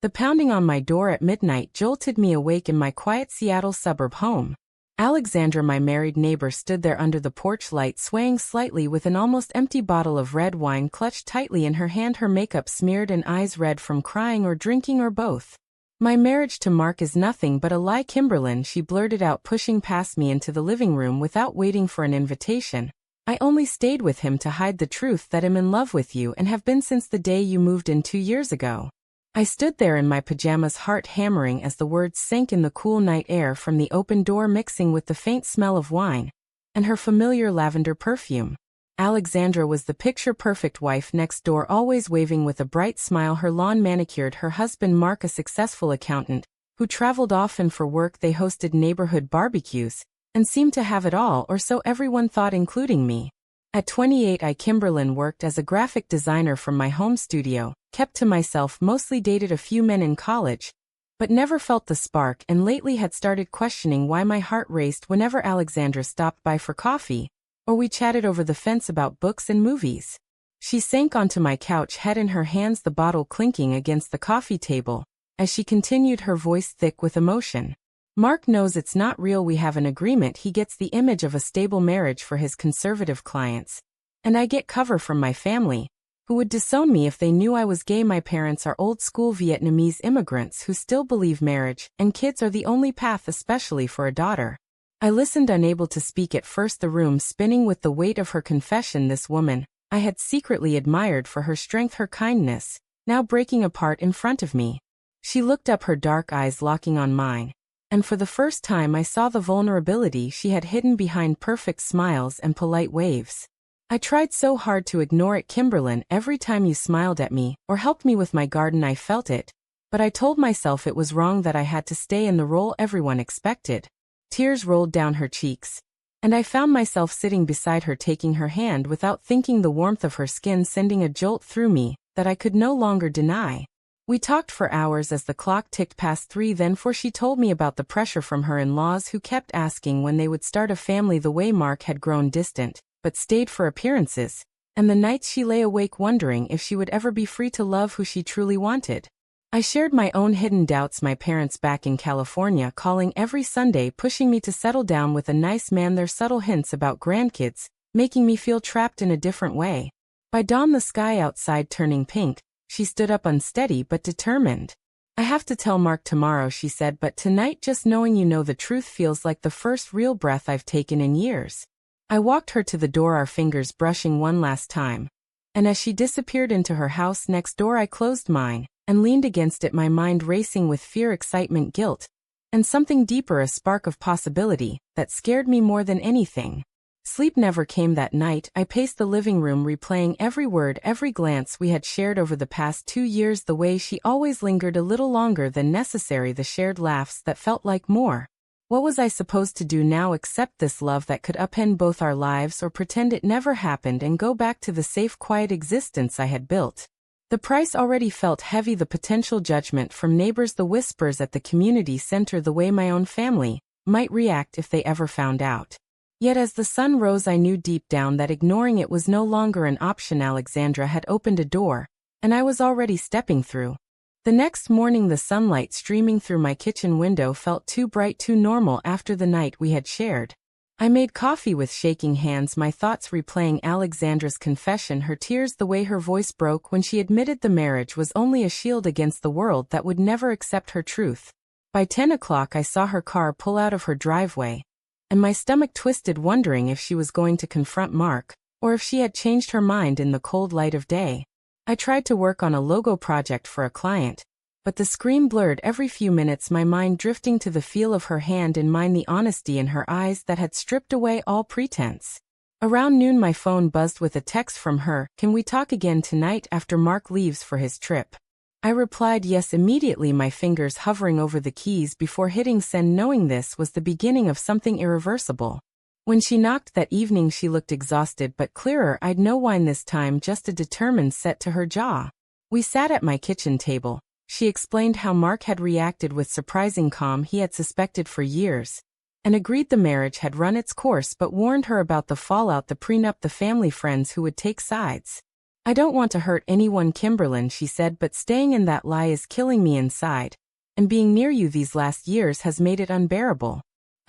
The pounding on my door at midnight jolted me awake in my quiet Seattle suburb home. Alexandra, my married neighbor, stood there under the porch light, swaying slightly with an almost empty bottle of red wine clutched tightly in her hand, her makeup smeared and eyes red from crying or drinking or both. "My marriage to Mark is nothing but a lie, Kimberlyn," she blurted out, pushing past me into the living room without waiting for an invitation. "I only stayed with him to hide the truth that I'm in love with you and have been since the day you moved in 2 years ago." I stood there in my pajamas, heart hammering as the words sank in the cool night air from the open door, mixing with the faint smell of wine and her familiar lavender perfume. Alexandra was the picture-perfect wife next door, always waving with a bright smile, her lawn manicured, her husband Mark a successful accountant who traveled often for work. They hosted neighborhood barbecues and seemed to have it all, or so everyone thought, including me. At 28, Kimberlyn worked as a graphic designer from my home studio, kept to myself, mostly dated a few men in college, but never felt the spark, and lately had started questioning why my heart raced whenever Alexandra stopped by for coffee, or we chatted over the fence about books and movies. She sank onto my couch, head in her hands, the bottle clinking against the coffee table, as she continued, her voice thick with emotion. "Mark knows it's not real. We have an agreement. He gets the image of a stable marriage for his conservative clients, and I get cover from my family, who would disown me if they knew I was gay. My parents are old-school Vietnamese immigrants who still believe marriage and kids are the only path, especially for a daughter." I listened, unable to speak at first, the room spinning with the weight of her confession. This woman I had secretly admired for her strength, her kindness, now breaking apart in front of me. She looked up, her dark eyes locking on mine, and for the first time I saw the vulnerability she had hidden behind perfect smiles and polite waves. "I tried so hard to ignore it, Kimberlyn. Every time you smiled at me or helped me with my garden, I felt it. But I told myself it was wrong, that I had to stay in the role everyone expected." Tears rolled down her cheeks, and I found myself sitting beside her, taking her hand without thinking, the warmth of her skin sending a jolt through me that I could no longer deny. We talked for hours as the clock ticked past 3, then 4. She told me about the pressure from her in-laws, who kept asking when they would start a family, the way Mark had grown distant but stayed for appearances, and the nights she lay awake wondering if she would ever be free to love who she truly wanted. I shared my own hidden doubts, my parents back in California calling every Sunday, pushing me to settle down with a nice man, their subtle hints about grandkids, making me feel trapped in a different way. By dawn, the sky outside turning pink, she stood up, unsteady but determined. "I have to tell Mark tomorrow," she said, "but tonight, just knowing you know the truth feels like the first real breath I've taken in years." I walked her to the door, our fingers brushing one last time, and as she disappeared into her house next door, I closed mine and leaned against it, my mind racing with fear, excitement, guilt, and something deeper, a spark of possibility that scared me more than anything. Sleep never came that night. I paced the living room, replaying every word, every glance we had shared over the past 2 years, the way she always lingered a little longer than necessary, the shared laughs that felt like more. What was I supposed to do now? Accept this love that could upend both our lives, or pretend it never happened and go back to the safe, quiet existence I had built? The price already felt heavy, the potential judgment from neighbors, the whispers at the community center, the way my own family might react if they ever found out. Yet as the sun rose, I knew deep down that ignoring it was no longer an option. Alexandra had opened a door, and I was already stepping through. The next morning, the sunlight streaming through my kitchen window felt too bright, too normal after the night we had shared. I made coffee with shaking hands, my thoughts replaying Alexandra's confession, her tears, the way her voice broke when she admitted the marriage was only a shield against the world that would never accept her truth. By 10 o'clock, I saw her car pull out of her driveway, and my stomach twisted, wondering if she was going to confront Mark, or if she had changed her mind in the cold light of day. I tried to work on a logo project for a client, but the screen blurred every few minutes, my mind drifting to the feel of her hand in mine, the honesty in her eyes that had stripped away all pretense. Around noon, my phone buzzed with a text from her. "Can we talk again tonight after Mark leaves for his trip?" I replied yes immediately, my fingers hovering over the keys before hitting send, knowing this was the beginning of something irreversible. When she knocked that evening, she looked exhausted but clearer eyed, no wine this time, just a determined set to her jaw. We sat at my kitchen table. She explained how Mark had reacted with surprising calm, he had suspected for years, and agreed the marriage had run its course, but warned her about the fallout, the prenup, the family friends who would take sides. "I don't want to hurt anyone, Kimberlyn," she said, "but staying in that lie is killing me inside. And being near you these last years has made it unbearable."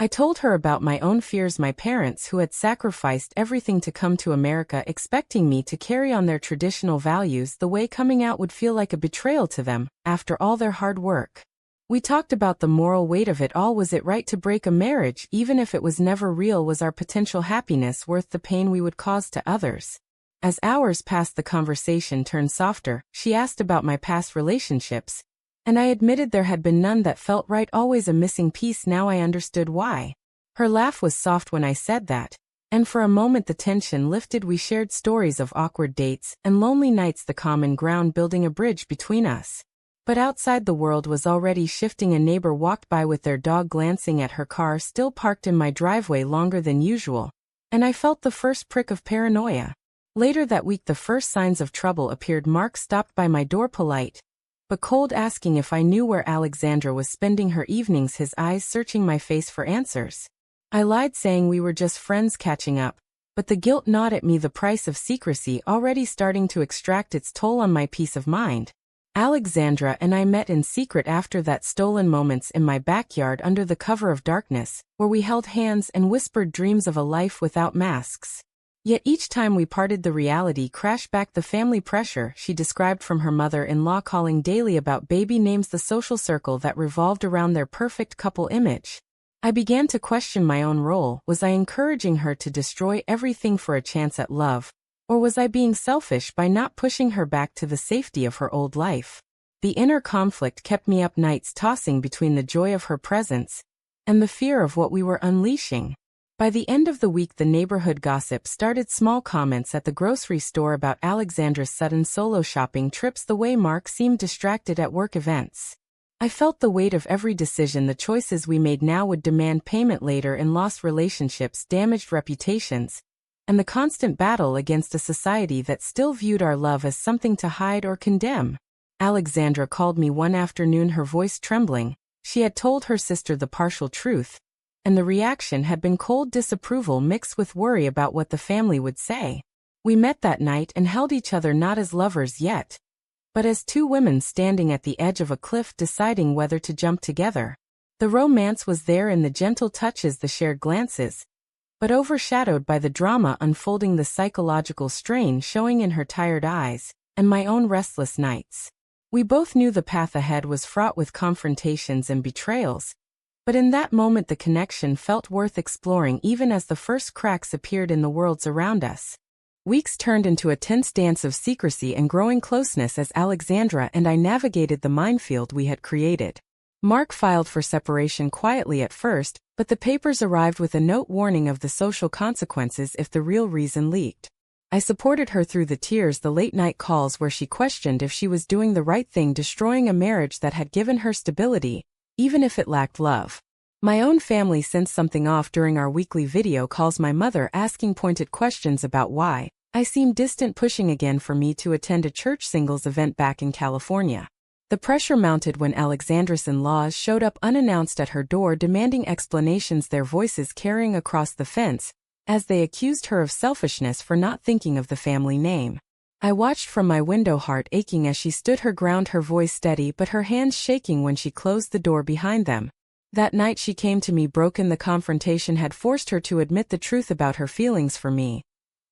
I told her about my own fears, my parents who had sacrificed everything to come to America expecting me to carry on their traditional values, the way coming out would feel like a betrayal to them, after all their hard work. We talked about the moral weight of it all. Was it right to break a marriage, even if it was never real? Was our potential happiness worth the pain we would cause to others? As hours passed, the conversation turned softer. She asked about my past relationships, and I admitted there had been none that felt right, always a missing piece. Now I understood why. Her laugh was soft when I said that, and for a moment the tension lifted. We shared stories of awkward dates and lonely nights, the common ground building a bridge between us. But outside, the world was already shifting. A neighbor walked by with their dog, glancing at her car still parked in my driveway longer than usual, and I felt the first prick of paranoia. Later that week, the first signs of trouble appeared. Mark stopped by my door, polite but cold, asking if I knew where Alexandra was spending her evenings, his eyes searching my face for answers. I lied, saying we were just friends catching up, but the guilt gnawed at me, the price of secrecy already starting to extract its toll on my peace of mind. Alexandra and I met in secret after that, stolen moments in my backyard under the cover of darkness, where we held hands and whispered dreams of a life without masks. Yet each time we parted, the reality crashed back. The family pressure she described from her mother-in-law, calling daily about baby names, the social circle that revolved around their perfect couple image. I began to question my own role. Was I encouraging her to destroy everything for a chance at love? Or was I being selfish by not pushing her back to the safety of her old life? The inner conflict kept me up nights, tossing between the joy of her presence and the fear of what we were unleashing. By the end of the week, the neighborhood gossip started. Small comments at the grocery store about Alexandra's sudden solo shopping trips, the way Mark seemed distracted at work events. I felt the weight of every decision. The choices we made now would demand payment later in lost relationships, damaged reputations, and the constant battle against a society that still viewed our love as something to hide or condemn. Alexandra called me one afternoon, her voice trembling. She had told her sister the partial truth, and the reaction had been cold disapproval mixed with worry about what the family would say. We met that night and held each other, not as lovers yet, but as two women standing at the edge of a cliff, deciding whether to jump together. The romance was there in the gentle touches, the shared glances, but overshadowed by the drama unfolding, the psychological strain showing in her tired eyes, and my own restless nights. We both knew the path ahead was fraught with confrontations and betrayals, but in that moment the connection felt worth exploring, even as the first cracks appeared in the worlds around us. Weeks turned into a tense dance of secrecy and growing closeness as Alexandra and I navigated the minefield we had created. Mark filed for separation quietly at first, but the papers arrived with a note warning of the social consequences if the real reason leaked. I supported her through the tears, the late-night calls where she questioned if she was doing the right thing, destroying a marriage that had given her stability, even if it lacked love. My own family sensed something off during our weekly video calls, my mother asking pointed questions about why I seemed distant, pushing again for me to attend a church singles event back in California. The pressure mounted when Alexandra's in-laws showed up unannounced at her door, demanding explanations, their voices carrying across the fence, as they accused her of selfishness for not thinking of the family name. I watched from my window, heart aching as she stood her ground, her voice steady but her hands shaking when she closed the door behind them. That night she came to me broken. The confrontation had forced her to admit the truth about her feelings for me,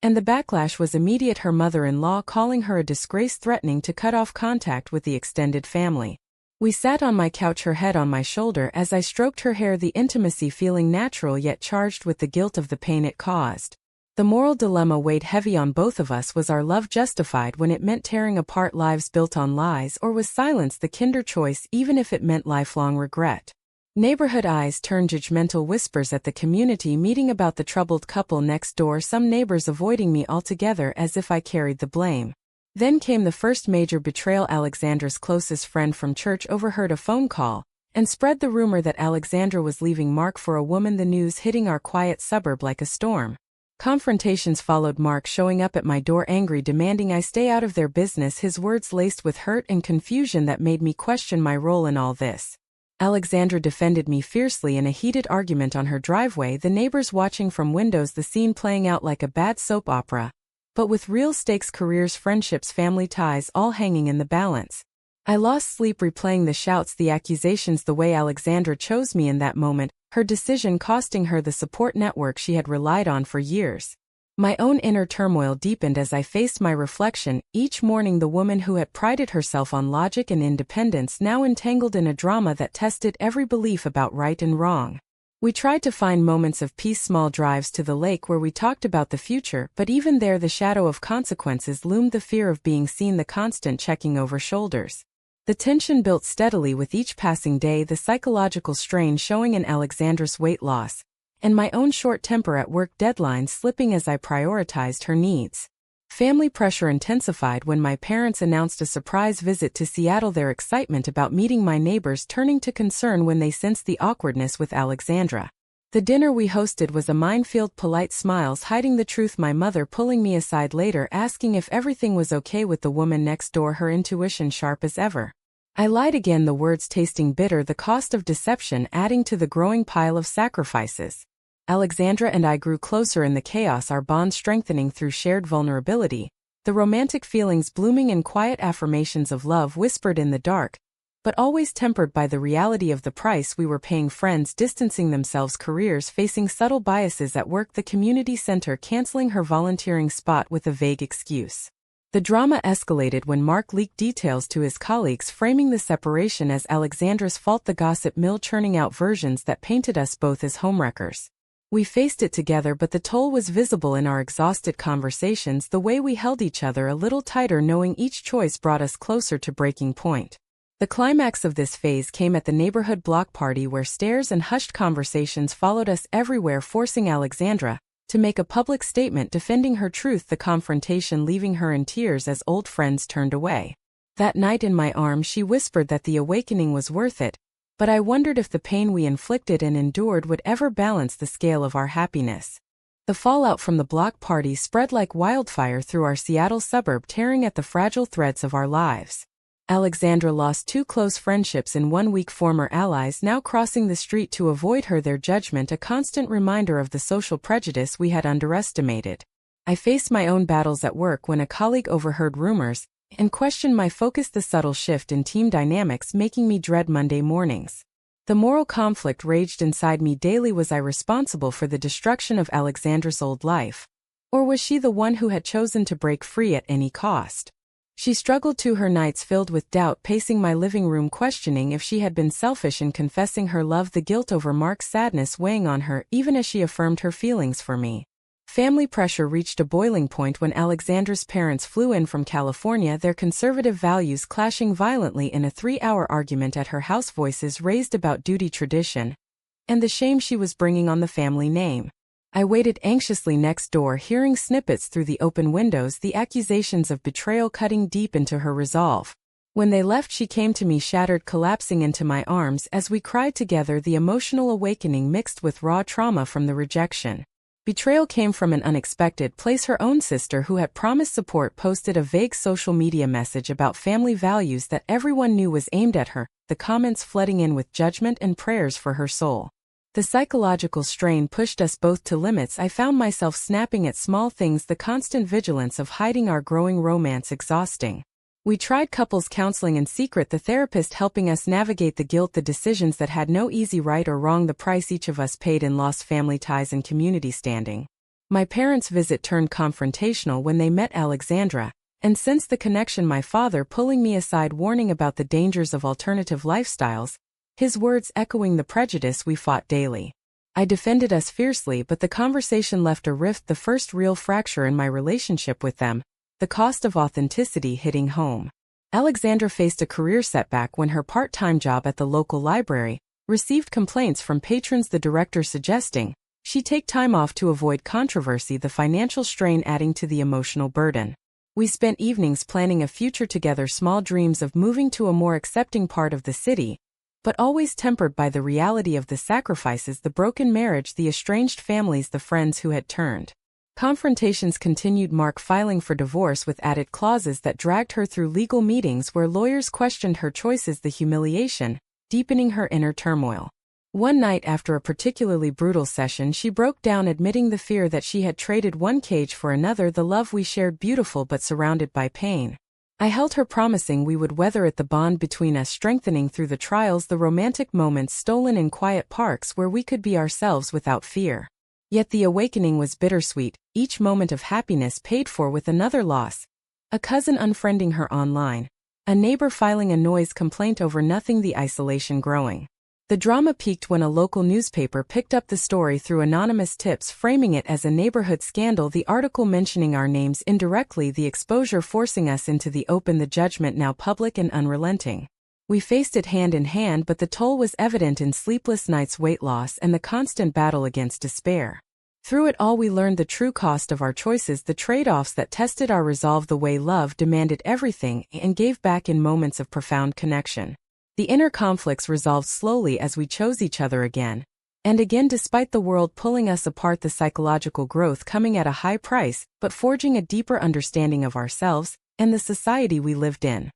and the backlash was immediate, her mother-in-law calling her a disgrace, threatening to cut off contact with the extended family. We sat on my couch, her head on my shoulder as I stroked her hair, the intimacy feeling natural yet charged with the guilt of the pain it caused. The moral dilemma weighed heavy on both of us. Was our love justified when it meant tearing apart lives built on lies, or was silence the kinder choice even if it meant lifelong regret? Neighborhood eyes turned judgmental, whispers at the community meeting about the troubled couple next door, some neighbors avoiding me altogether as if I carried the blame. Then came the first major betrayal. Alexandra's closest friend from church overheard a phone call and spread the rumor that Alexandra was leaving Mark for a woman, the news hitting our quiet suburb like a storm. Confrontations followed, Mark showing up at my door angry, demanding I stay out of their business, his words laced with hurt and confusion that made me question my role in all this. Alexandra defended me fiercely in a heated argument on her driveway, the neighbors watching from windows, the scene playing out like a bad soap opera. but with real stakes: careers, friendships, family ties, all hanging in the balance. I lost sleep replaying the shouts, the accusations, the way Alexandra chose me in that moment, her decision costing her the support network she had relied on for years. My own inner turmoil deepened as I faced my reflection, each morning the woman who had prided herself on logic and independence now entangled in a drama that tested every belief about right and wrong. We tried to find moments of peace, small drives to the lake where we talked about the future, but even there the shadow of consequences loomed, the fear of being seen, the constant checking over shoulders. The tension built steadily with each passing day, the psychological strain showing in Alexandra's weight loss, and my own short temper at work, deadlines slipping as I prioritized her needs. Family pressure intensified when my parents announced a surprise visit to Seattle, their excitement about meeting my neighbors turning to concern when they sensed the awkwardness with Alexandra. The dinner we hosted was a minefield, polite smiles hiding the truth, my mother pulling me aside later asking if everything was okay with the woman next door, her intuition sharp as ever. I lied again, the words tasting bitter, the cost of deception adding to the growing pile of sacrifices. Alexandra and I grew closer in the chaos, our bond strengthening through shared vulnerability, the romantic feelings blooming in quiet affirmations of love whispered in the dark, but always tempered by the reality of the price we were paying, friends distancing themselves, careers facing subtle biases at work, the community center canceling her volunteering spot with a vague excuse. The drama escalated when Mark leaked details to his colleagues, framing the separation as Alexandra's fault, the gossip mill churning out versions that painted us both as homewreckers. We faced it together, but the toll was visible in our exhausted conversations, the way we held each other a little tighter, knowing each choice brought us closer to breaking point. The climax of this phase came at the neighborhood block party, where stares and hushed conversations followed us everywhere, forcing Alexandra to make a public statement defending her truth, the confrontation leaving her in tears as old friends turned away. That night in my arms she whispered that the awakening was worth it, but I wondered if the pain we inflicted and endured would ever balance the scale of our happiness. The fallout from the block party spread like wildfire through our Seattle suburb, tearing at the fragile threads of our lives. Alexandra lost 2 close friendships in 1 week, former allies now crossing the street to avoid her, their judgment a constant reminder of the social prejudice we had underestimated. I faced my own battles at work when a colleague overheard rumors and questioned my focus, the subtle shift in team dynamics making me dread Monday mornings. The moral conflict raged inside me daily. Was I responsible for the destruction of Alexandra's old life? Or was she the one who had chosen to break free at any cost? She struggled to her nights filled with doubt, pacing my living room questioning if she had been selfish in confessing her love, the guilt over Mark's sadness weighing on her even as she affirmed her feelings for me. Family pressure reached a boiling point when Alexandra's parents flew in from California, their conservative values clashing violently in a 3-hour argument at her house, voices raised about duty, tradition, and the shame she was bringing on the family name. I waited anxiously next door, hearing snippets through the open windows, the accusations of betrayal cutting deep into her resolve. When they left, she came to me shattered, collapsing into my arms as we cried together, the emotional awakening mixed with raw trauma from the rejection. Betrayal came from an unexpected place. Her own sister, who had promised support, posted a vague social media message about family values that everyone knew was aimed at her, the comments flooding in with judgment and prayers for her soul. The psychological strain pushed us both to limits. I found myself snapping at small things, the constant vigilance of hiding our growing romance exhausting. We tried couples counseling in secret, the therapist helping us navigate the guilt, the decisions that had no easy right or wrong, the price each of us paid in lost family ties and community standing. My parents' visit turned confrontational when they met Alexandra, and sensed the connection, my father pulling me aside, warning about the dangers of alternative lifestyles, his words echoing the prejudice we fought daily. I defended us fiercely, but the conversation left a rift, the first real fracture in my relationship with them, the cost of authenticity hitting home. Alexandra faced a career setback when her part-time job at the local library received complaints from patrons, the director suggesting she take time off to avoid controversy, the financial strain adding to the emotional burden. We spent evenings planning a future together, small dreams of moving to a more accepting part of the city, but always tempered by the reality of the sacrifices, the broken marriage, the estranged families, the friends who had turned. Confrontations continued, Mark filing for divorce with added clauses that dragged her through legal meetings where lawyers questioned her choices, the humiliation deepening her inner turmoil. One night after a particularly brutal session, she broke down, admitting the fear that she had traded one cage for another, the love we shared beautiful but surrounded by pain. I held her, promising we would weather it, the bond between us strengthening through the trials, the romantic moments stolen in quiet parks where we could be ourselves without fear. Yet the awakening was bittersweet, each moment of happiness paid for with another loss. A cousin unfriending her online. A neighbor filing a noise complaint over nothing, the isolation growing. The drama peaked when a local newspaper picked up the story through anonymous tips, framing it as a neighborhood scandal, the article mentioning our names indirectly, the exposure forcing us into the open, the judgment now public and unrelenting. We faced it hand in hand, but the toll was evident in sleepless nights, weight loss, and the constant battle against despair. Through it all we learned the true cost of our choices, the trade-offs that tested our resolve, the way love demanded everything and gave back in moments of profound connection. The inner conflicts resolved slowly as we chose each other again and again, despite the world pulling us apart, the psychological growth coming at a high price, but forging a deeper understanding of ourselves and the society we lived in.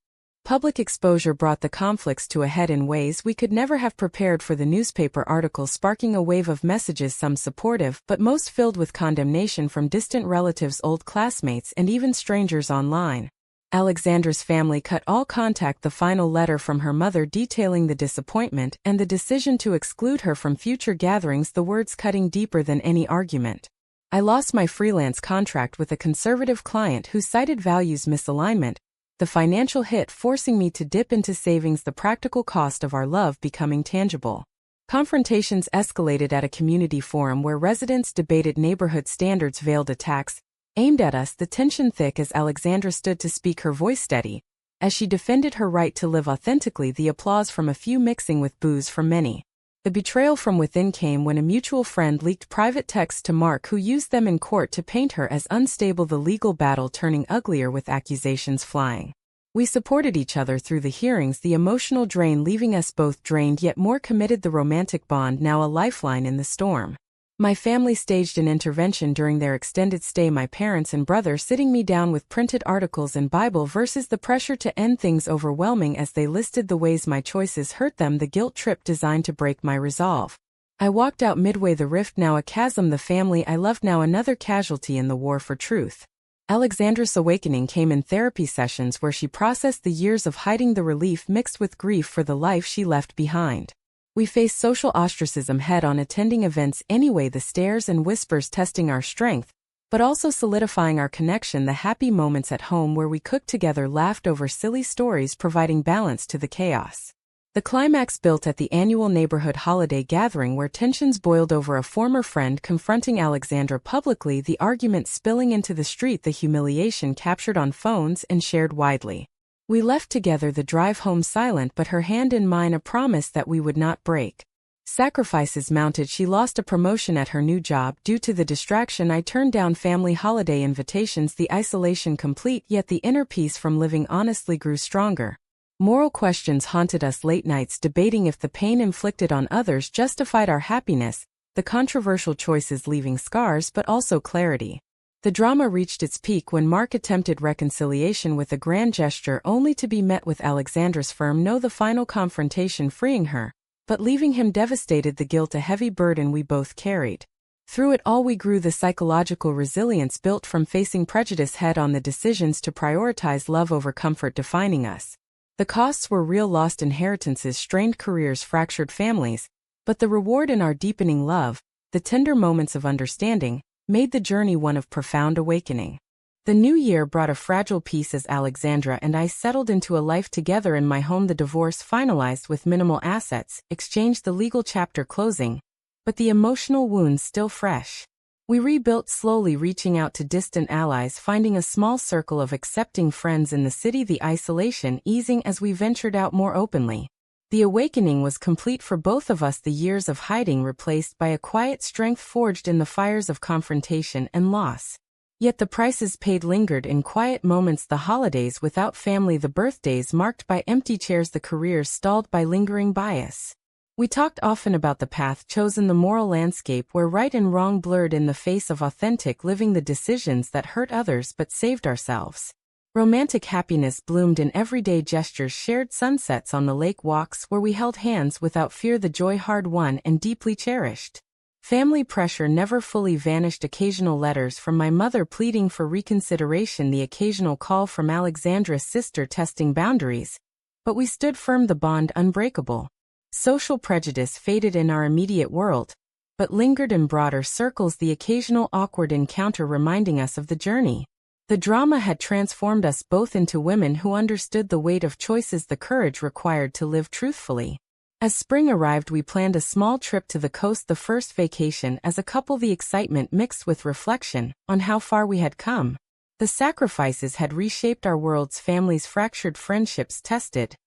Public exposure brought the conflicts to a head in ways we could never have prepared for, the newspaper article sparking a wave of messages, some supportive but most filled with condemnation from distant relatives, old classmates, and even strangers online. Alexandra's family cut all contact, the final letter from her mother detailing the disappointment and the decision to exclude her from future gatherings, the words cutting deeper than any argument. I lost my freelance contract with a conservative client who cited values misalignment, the financial hit forcing me to dip into savings, the practical cost of our love becoming tangible. Confrontations escalated at a community forum where residents debated neighborhood standards, veiled attacks aimed at us, the tension thick as Alexandra stood to speak, her voice steady as she defended her right to live authentically, the applause from a few mixing with boos from many. The betrayal from within came when a mutual friend leaked private texts to Mark, who used them in court to paint her as unstable, the legal battle turning uglier with accusations flying. We supported each other through the hearings, the emotional drain leaving us both drained yet more committed, the romantic bond now a lifeline in the storm. My family staged an intervention during their extended stay, my parents and brother sitting me down with printed articles and Bible verses, the pressure to end things overwhelming as they listed the ways my choices hurt them, the guilt trip designed to break my resolve. I walked out midway, the rift now a chasm, the family I loved now another casualty in the war for truth. Alexandra's awakening came in therapy sessions where she processed the years of hiding, the relief mixed with grief for the life she left behind. We faced social ostracism head-on, attending events anyway, the stares and whispers testing our strength, but also solidifying our connection, the happy moments at home where we cooked together, laughed over silly stories, providing balance to the chaos. The climax built at the annual neighborhood holiday gathering where tensions boiled over a former friend confronting Alexandra publicly, the argument spilling into the street, the humiliation captured on phones and shared widely. We left together, the drive home silent, but her hand in mine, a promise that we would not break. Sacrifices mounted, she lost a promotion at her new job due to the distraction. I turned down family holiday invitations, the isolation complete, yet the inner peace from living honestly grew stronger. Moral questions haunted us, late nights debating if the pain inflicted on others justified our happiness, the controversial choices leaving scars but also clarity. The drama reached its peak when Mark attempted reconciliation with a grand gesture, only to be met with Alexandra's firm no, the final confrontation freeing her, but leaving him devastated, the guilt a heavy burden we both carried. Through it all we grew, the psychological resilience built from facing prejudice head-on, the decisions to prioritize love over comfort defining us. The costs were real, lost inheritances, strained careers, fractured families, but the reward in our deepening love, the tender moments of understanding, made the journey one of profound awakening. The new year brought a fragile peace as Alexandra and I settled into a life together in my home, the divorce finalized with minimal assets, exchanged, the legal chapter closing, but the emotional wounds still fresh. We rebuilt slowly, reaching out to distant allies, finding a small circle of accepting friends in the city, the isolation easing as we ventured out more openly. The awakening was complete for both of us, the years of hiding replaced by a quiet strength forged in the fires of confrontation and loss. Yet the prices paid lingered in quiet moments, the holidays without family, the birthdays marked by empty chairs, the careers stalled by lingering bias. We talked often about the path chosen, the moral landscape where right and wrong blurred in the face of authentic living, the decisions that hurt others but saved ourselves. Romantic happiness bloomed in everyday gestures, shared sunsets on the lake, walks where we held hands without fear, the joy hard-won and deeply cherished. Family pressure never fully vanished, occasional letters from my mother pleading for reconsideration, the occasional call from Alexandra's sister testing boundaries. But we stood firm, the bond unbreakable. Social prejudice faded in our immediate world, but lingered in broader circles, the occasional awkward encounter reminding us of the journey. The drama had transformed us both into women who understood the weight of choices, the courage required to live truthfully. As spring arrived, we planned a small trip to the coast, the first vacation as a couple, the excitement mixed with reflection on how far we had come. The sacrifices had reshaped our worlds, families fractured, friendships tested.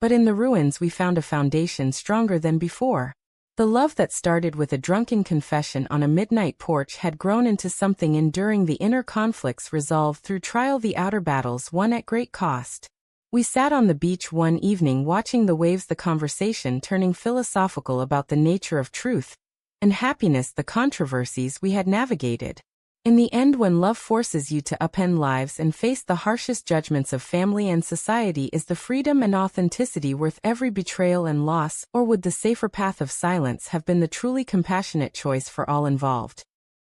But in the ruins we found a foundation stronger than before. The love that started with a drunken confession on a midnight porch had grown into something enduring, the inner conflicts resolved through trial, the outer battles won at great cost. We sat on the beach one evening watching the waves, the conversation turning philosophical about the nature of truth and happiness, the controversies we had navigated. In the end, when love forces you to upend lives and face the harshest judgments of family and society, is the freedom and authenticity worth every betrayal and loss, or would the safer path of silence have been the truly compassionate choice for all involved?